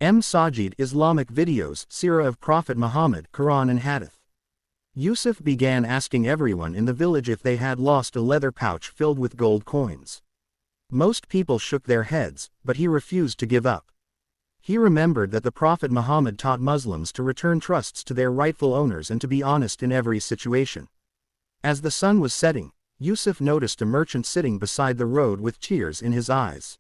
M Sajid Islamic videos, Seerah of Prophet Muhammad, Qur'an and Hadith. Yusuf began asking everyone in the village if they had lost a leather pouch filled with gold coins. Most people shook their heads, but he refused to give up. He remembered that the Prophet Muhammad taught Muslims to return trusts to their rightful owners and to be honest in every situation. As the sun was setting, Yusuf noticed a merchant sitting beside the road with tears in his eyes.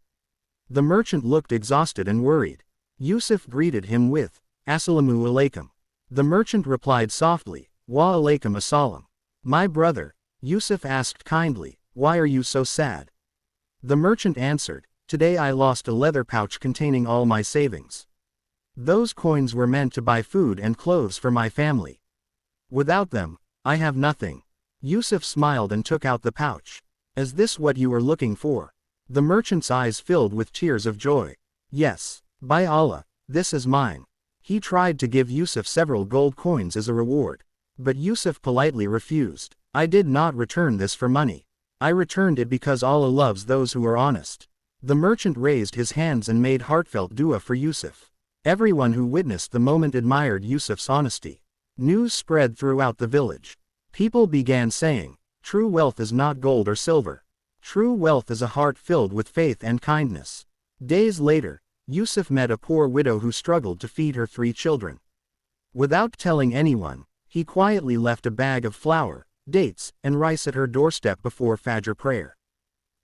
The merchant looked exhausted and worried. Yusuf greeted him with, "Assalamu alaikum." The merchant replied softly, "Wa alaikum assalam." "My brother," Yusuf asked kindly, "why are you so sad?" The merchant answered, "Today I lost a leather pouch containing all my savings. Those coins were meant to buy food and clothes for my family. Without them, I have nothing." Yusuf smiled and took out the pouch. "Is this what you were looking for?" The merchant's eyes filled with tears of joy. "Yes. By Allah, this is mine." He tried to give Yusuf several gold coins as a reward. But Yusuf politely refused. "I did not return this for money. I returned it because Allah loves those who are honest." The merchant raised his hands and made heartfelt dua for Yusuf. Everyone who witnessed the moment admired Yusuf's honesty. News spread throughout the village. People began saying, "True wealth is not gold or silver. True wealth is a heart filled with faith and kindness." Days later, Yusuf met a poor widow who struggled to feed her 3 children. Without telling anyone, he quietly left a bag of flour, dates, and rice at her doorstep before Fajr prayer.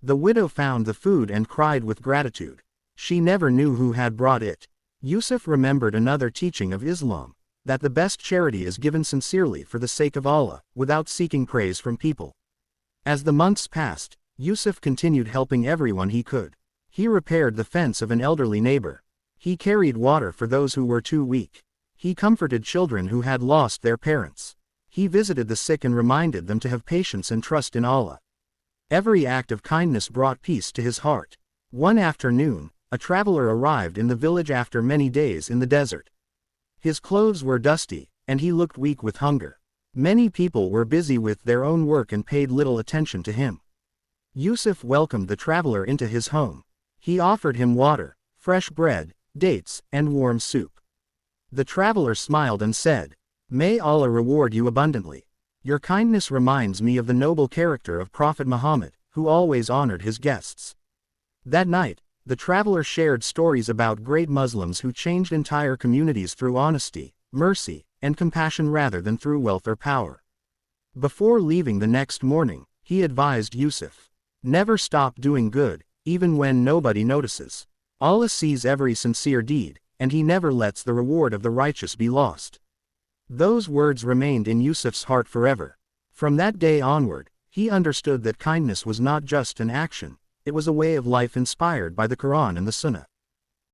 The widow found the food and cried with gratitude. She never knew who had brought it. Yusuf remembered another teaching of Islam, that the best charity is given sincerely for the sake of Allah, without seeking praise from people. As the months passed, Yusuf continued helping everyone he could. He repaired the fence of an elderly neighbor. He carried water for those who were too weak. He comforted children who had lost their parents. He visited the sick and reminded them to have patience and trust in Allah. Every act of kindness brought peace to his heart. One afternoon, a traveler arrived in the village after many days in the desert. His clothes were dusty, and he looked weak with hunger. Many people were busy with their own work and paid little attention to him. Yusuf welcomed the traveler into his home. He offered him water, fresh bread, dates, and warm soup. The traveler smiled and said, "May Allah reward you abundantly. Your kindness reminds me of the noble character of Prophet Muhammad, who always honored his guests." That night, the traveler shared stories about great Muslims who changed entire communities through honesty, mercy, and compassion rather than through wealth or power. Before leaving the next morning, he advised Yusuf, "Never stop doing good, even when nobody notices. Allah sees every sincere deed, and He never lets the reward of the righteous be lost." Those words remained in Yusuf's heart forever. From that day onward, he understood that kindness was not just an action, it was a way of life inspired by the Qur'an and the Sunnah.